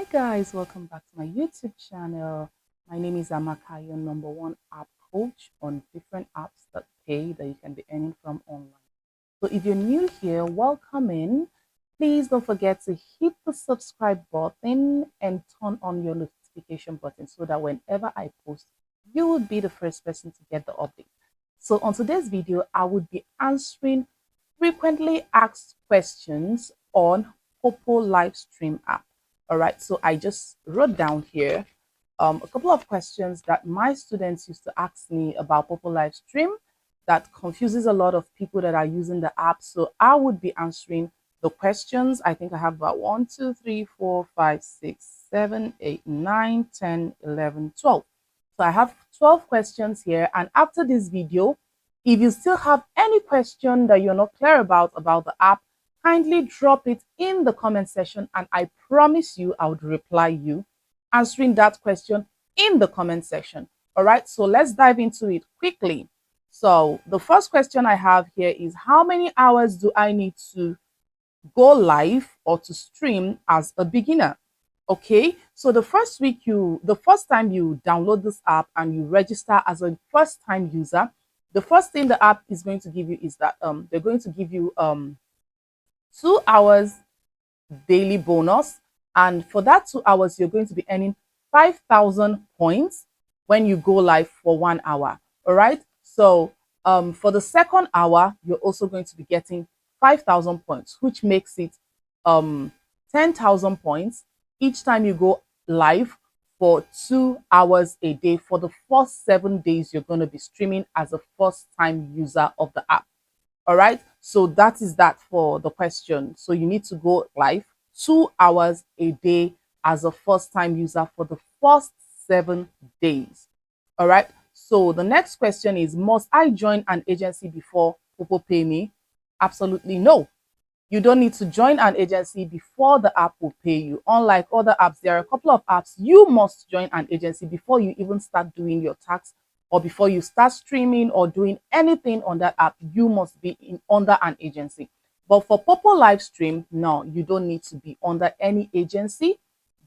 Guys, welcome back to my YouTube channel. My name is Amaka, your number one app coach on different apps that pay that you can be earning from online. So if you're new here, welcome in. Please don't forget to hit the subscribe button and turn on your notification button so that whenever I post, you will be the first person to get the update. So on today's video, I would be answering frequently asked questions on Poppo live stream app. All right, so I just wrote down here a couple of questions that my students used to ask me about Poppo live stream that confuses a lot of people that are using the app. So I would be answering the questions. I think I have about 1, 2, 3, 4, 5, 6, 7, 8, 9, 10, 11, 12. So I have 12 questions here. And after this video, if you still have any question that you're not clear about the app, kindly drop it in the comment section and I promise you I would reply you answering that question in the comment section. All right, so let's dive into it quickly. So the first question I have here is, how many hours do I need to go live or to stream as a beginner? Okay, so the first time you download this app and you register as a first time user, the first thing the app is going to give you is that they're going to give you 2 hours daily bonus, and for that 2 hours you're going to be earning 5,000 points when you go live for 1 hour. All right, so for the second hour you're also going to be getting 5,000 points, which makes it 10,000 points each time you go live for 2 hours a day for the first 7 days you're going to be streaming as a first time user of the app. All right, so that is that for the question. So you need to go live 2 hours a day as a first time user for the first 7 days. All right, so the next question is, must I join an agency before Poppo pay me? Absolutely no. You don't need to join an agency before the app will pay you. Unlike other apps, there are a couple of apps you must join an agency before you even start doing your tax, or before you start streaming or doing anything on that app. You must be under an agency. But for Poppo live stream, no, you don't need to be under any agency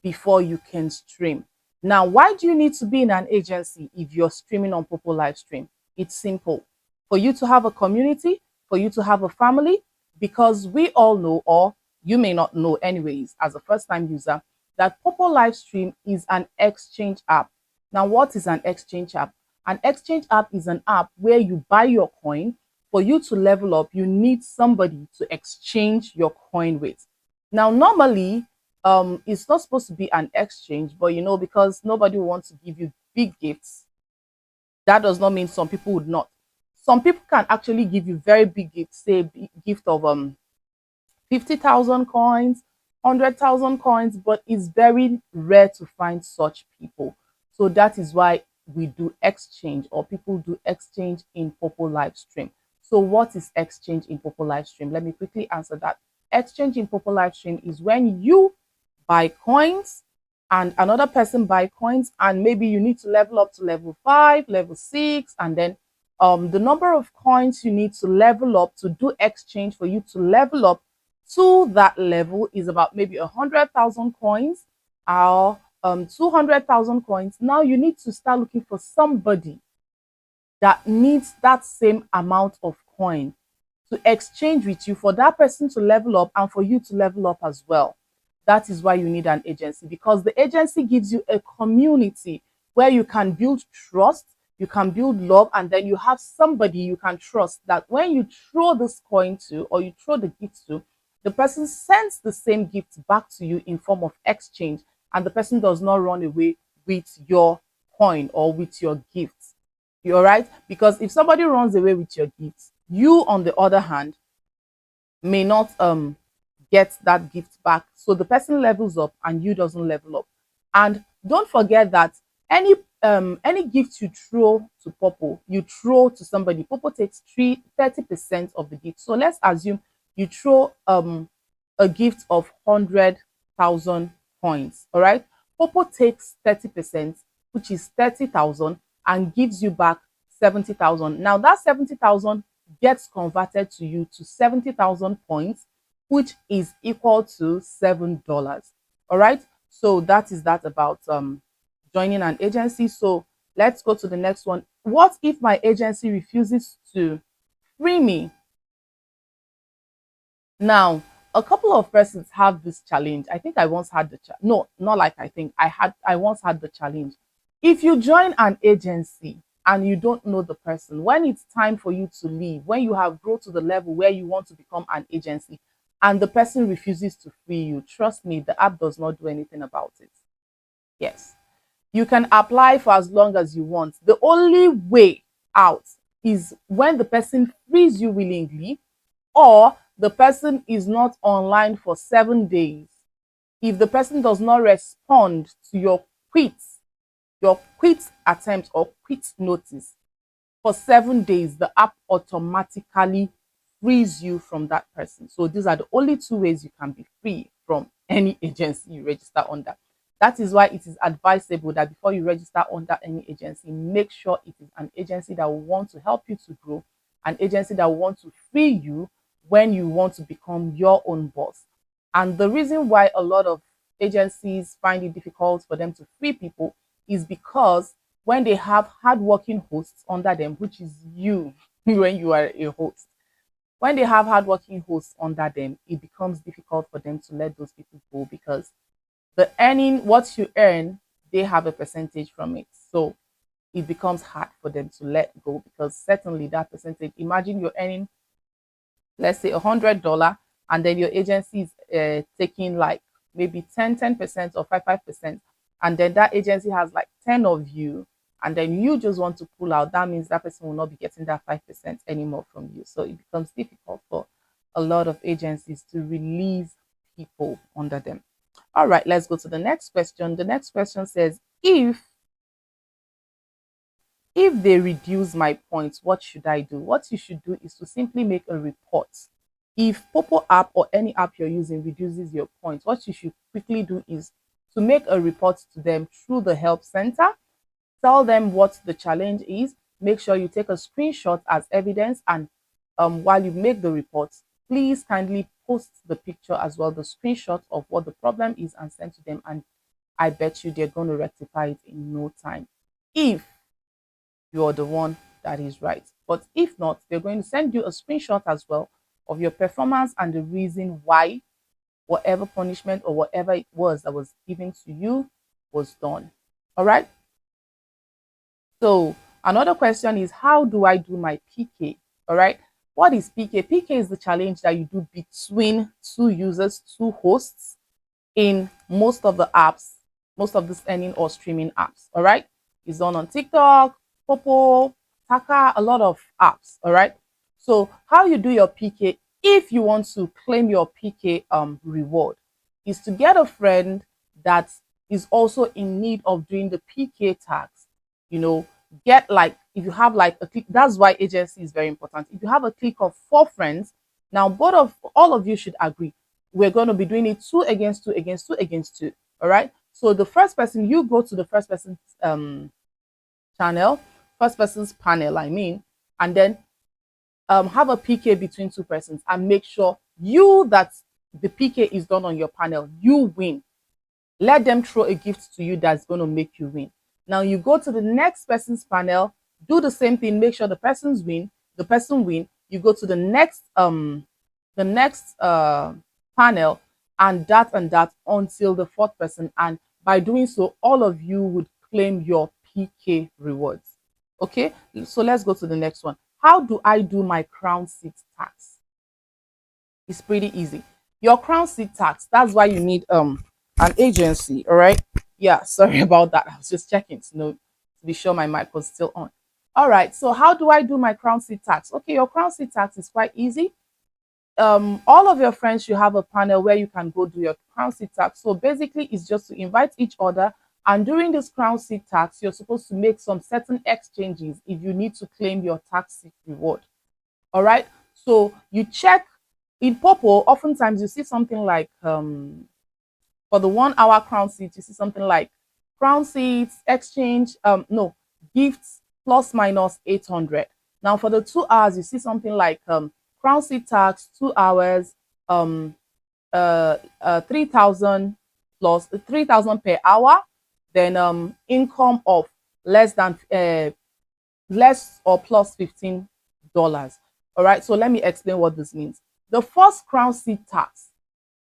before you can stream. Now, why do you need to be in an agency if you're streaming on Poppo live stream? It's simple. For you to have a community, for you to have a family, because we all know, or you may not know anyways, as a first-time user, that Poppo live stream is an exchange app. Now, what is an exchange app? An exchange app is an app where you buy your coin. For you to level up, you need somebody to exchange your coin with. Now, normally, it's not supposed to be an exchange, but because nobody wants to give you big gifts, that does not mean some people would not. Some people can actually give you very big gifts, say a gift of 50,000 coins, 100,000 coins, but it's very rare to find such people. So that is why we do exchange, or people do exchange in Poppo live stream. So what is exchange in Poppo live stream? Let me quickly answer that. Exchange in Poppo live stream is when you buy coins and another person buy coins, and maybe you need to level up to level 5, level 6, and then the number of coins you need to level up to do exchange for you to level up to that level is about maybe 100,000 coins or 200,000 coins. Now you need to start looking for somebody that needs that same amount of coin to exchange with you, for that person to level up and for you to level up as well. That is why you need an agency, because the agency gives you a community where you can build trust, you can build love, and then you have somebody you can trust that when you throw this coin to, or you throw the gift to, the person sends the same gift back to you in form of exchange, and the person does not run away with your coin or with your gifts. You're right, because if somebody runs away with your gifts, you on the other hand may not get that gift back. So the person levels up and you doesn't level up. And don't forget that any gift you throw to Poppo, you throw to somebody, Poppo takes 30% of the gift. So let's assume you throw a gift of 100,000 coins. All right, Poppo takes 30%, which is 30,000, and gives you back 70,000. Now that 70,000 gets converted to you to 70,000 points, which is equal to $7. All right, So that is that about joining an agency. So let's go to the next one. What if my agency refuses to free me? Now, a couple of persons have this challenge. I think I once had the no, not like I think I once had the challenge. If you join an agency and you don't know the person, when it's time for you to leave, when you have grown to the level where you want to become an agency and the person refuses to free you, trust me, the app does not do anything about it. Yes. You can apply for as long as you want. The only way out is when the person frees you willingly, or the person is not online for 7 days. If the person does not respond to your quit attempt or quit notice for 7 days, the app automatically frees you from that person. So these are the only two ways you can be free from any agency you register under. That is why it is advisable that before you register under any agency, make sure it is an agency that will want to help you to grow, an agency that will want to free you when you want to become your own boss. And the reason why a lot of agencies find it difficult for them to free people is because when they have hardworking hosts under them, which is you when you are a host, when they have hardworking hosts under them, it becomes difficult for them to let those people go because the earning, what you earn, they have a percentage from it. So it becomes hard for them to let go because certainly that percentage, imagine you're earning, let's say $100, and then your agency is taking like maybe 10% or 5%, and then that agency has like 10 of you, and then you just want to pull out. That means that person will not be getting that 5% anymore from you. So it becomes difficult for a lot of agencies to release people under them. All right, let's go to the next question. The next question says, if they reduce my points, what should I do? What you should do is to simply make a report. If Poppo app or any app you're using reduces your points, what you should quickly do is to make a report to them through the help center. Tell them what the challenge is. Make sure you take a screenshot as evidence, and while you make the report, please kindly post the picture as well, the screenshot of what the problem is, and send to them, and I bet you they're going to rectify it in no time if you're the one that is right. But if not, they're going to send you a screenshot as well of your performance and the reason why whatever punishment or whatever it was that was given to you was done. All right. So another question is, how do I do my PK? All right. What is PK? PK is the challenge that you do between two users, two hosts in most of the apps, most of this earning or streaming apps. All right. It's done on TikTok, Poppo, Taka, a lot of apps. All right. So how you do your PK, if you want to claim your PK reward, is to get a friend that is also in need of doing the PK tags. You know, get like, if you have like a clique, that's why agency is very important. If you have a clique of 4 friends, now all of you should agree. We're going to be doing it 2 against 2 against 2 against 2. All right. So the first person, you go to the first person's channel, first person's panel, I mean, and then have a PK between 2 persons and make sure that the PK is done on your panel, you win. Let them throw a gift to you that's going to make you win. Now you go to the next person's panel, do the same thing, make sure the person win. You go to the next panel, and that until the 4th person, and by doing so, all of you would claim your PK rewards. Okay, so let's go to the next one. How do I do my crown seat tax? It's pretty easy. Your crown seat tax, that's why you need an agency. All right. Yeah, sorry about that. I was just checking to be sure my mic was still on. All right. So how do I do my crown seat tax? Okay, your crown seat tax is quite easy. All of your friends should have a panel where you can go do your crown seat tax. So basically, it's just to invite each other. And during this crown seat tax, you're supposed to make some certain exchanges if you need to claim your tax seat reward. All right. So you check in Poppo. Oftentimes you see something like for the 1 hour crown seat, you see something like crown seats exchange no gifts plus minus 800. Now for the 2 hours, you see something like crown seat tax 2 hours 3,000 plus 3,000 per hour, then income of less than less or plus $15. All right, so let me explain what this means. The first crown seed tax,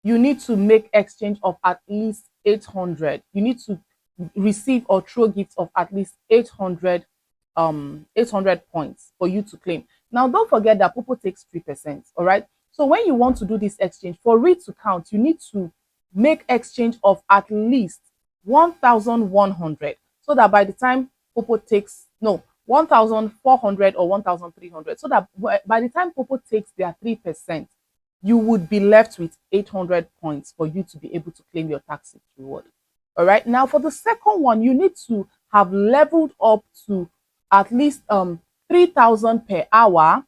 you need to make exchange of at least 800. You need to receive or throw gifts of at least 800 points for you to claim. Now, don't forget that poppo takes 3%. All right. So when you want to do this exchange, for it to count, you need to make exchange of at least 1,100, so that by the time poppo takes, no, 1,400 or 1,300, so that by the time poppo takes their 3%, you would be left with 800 points for you to be able to claim your tax reward. All right. Now, for the second one, you need to have leveled up to at least 3,000 per hour,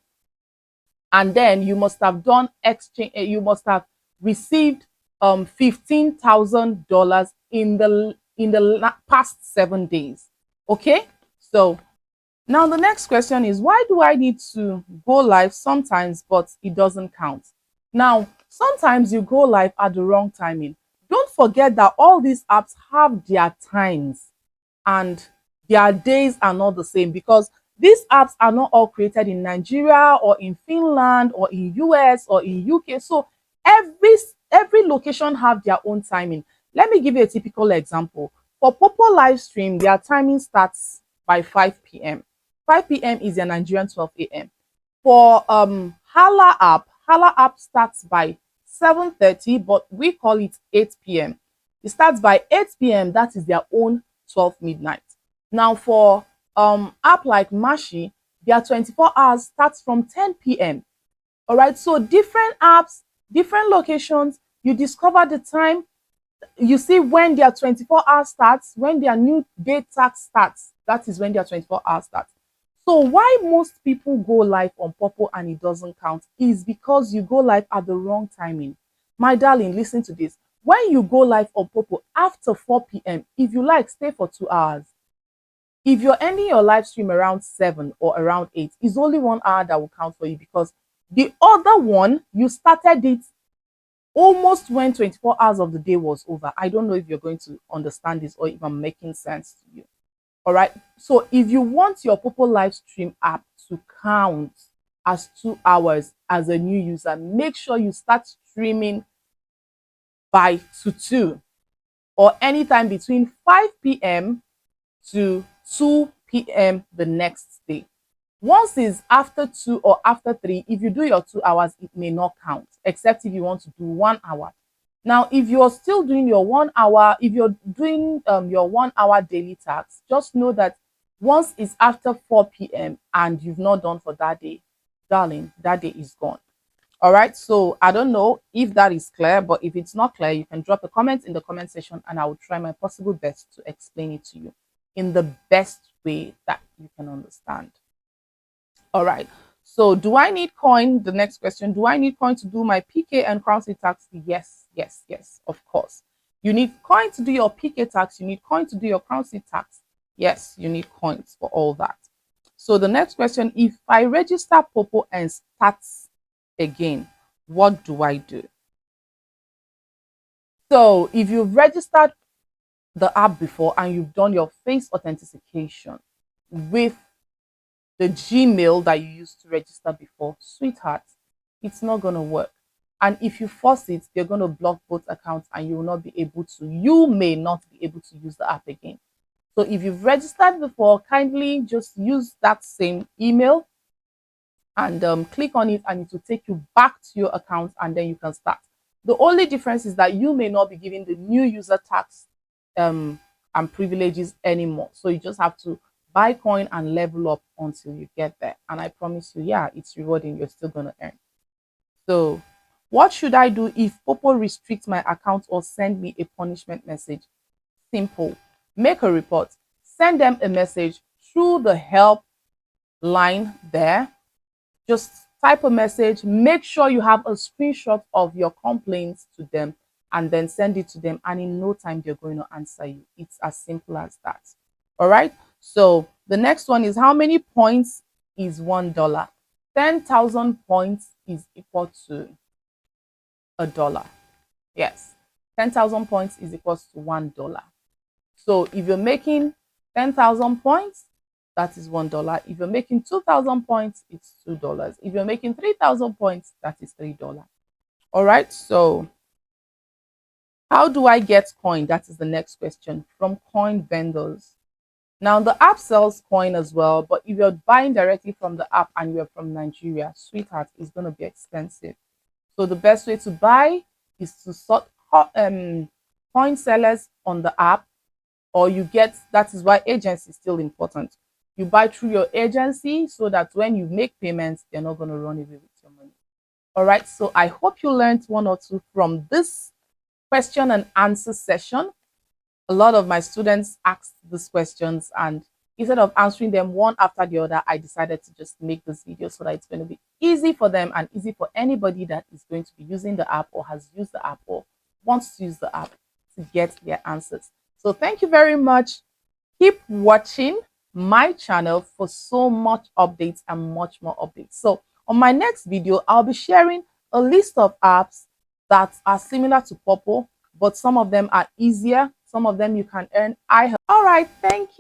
and then you must have done exchange. You must have received $15,000 in the past 7 days. Okay. So now the next question is, why do I need to go live sometimes but it doesn't count? Now, sometimes you go live at the wrong timing. Don't forget that all these apps have their times and their days are not the same, because these apps are not all created in Nigeria or in Finland or in US or in UK. So every location have their own timing. Let me give you a typical example. For poppo live stream, their timing starts by 5 p.m. 5 p.m. is their Nigerian 12 a.m. For Hala app starts by 7:30, but we call it 8 p.m. It starts by 8 p.m. That is their own 12 midnight. Now for app like Mashi, their 24 hours starts from 10 p.m. All right, so different apps, different locations, you discover the time, you see when their 24 hours starts, when their new day tax starts, that is when their 24 hours starts. So why most people go live on poppo and it doesn't count is because you go live at the wrong timing. My darling, listen to this. When you go live on poppo after 4 p.m., if you like, stay for 2 hours. If you're ending your live stream around 7 or around 8, it's only 1 hour that will count for you, because the other one, you started it almost when 24 hours of the day was over. I don't know if you're going to understand this or if I'm making sense to you. All right. So if you want your poppo live stream app to count as 2 hours as a new user, make sure you start streaming by 2 or anytime between 5 p.m. to 2 p.m. the next day. Once it's after 2 or after 3, if you do your 2 hours, it may not count, except if you want to do 1 hour. Now, if you're still doing your 1 hour, if you're doing your 1 hour daily tax, just know that once it's after 4 p.m. and you've not done for that day, darling, that day is gone. All right. So I don't know if that is clear, but if it's not clear, you can drop a comment in the comment section and I will try my possible best to explain it to you in the best way that you can understand. All right. So do I need coin? The next question, do I need coin to do my PK and crown seed tax? Yes, yes, yes, of course. You need coin to do your PK tax. You need coin to do your crown seed tax. Yes, you need coins for all that. So the next question, if I register poppo and starts again, what do I do? So if you've registered the app before and you've done your face authentication with the Gmail that you used to register before, sweetheart, it's not going to work. And if you force it, they're going to block both accounts and you will not be able to, you may not be able to use the app again. So if you've registered before, kindly just use that same email and click on it and it will take you back to your account and then you can start. The only difference is that you may not be given the new user tax and privileges anymore. So you just have to buy coin and level up until you get there. And I promise you, yeah, it's rewarding. You're still going to earn. So what should I do if poppo restricts my account or send me a punishment message? Simple. Make a report. Send them a message through the help line there. Just type a message. Make sure you have a screenshot of your complaints to them and then send it to them. And in no time, they're going to answer you. It's as simple as that. All right. So the next one is, how many points is $1? 10,000 points is equal to $1. Yes. 10,000 points is equals to $1. So if you're making 10,000 points, that is $1. If you're making 2,000 points, it's $2. If you're making 3,000 points, that is $3. All right. So how do I get coin? That is the next question. From coin vendors. Now the app sells coin as well, but if you're buying directly from the app and you're from Nigeria, sweetheart, it's going to be expensive. So the best way to buy is to sort coin sellers on the app, or you get, that is why agency is still important. You buy through your agency so that when you make payments, they're not going to run away with your money. All right. So I hope you learned one or two from this question and answer session. A lot of my students asked these questions, and instead of answering them one after the other, I decided to just make this video so that it's going to be easy for them and easy for anybody that is going to be using the app or has used the app or wants to use the app to get their answers. So thank you very much. Keep watching my channel for so much updates and much more updates. So on my next video, I'll be sharing a list of apps that are similar to Poppo, but some of them are easier. Some of them you can earn. All right, thank you.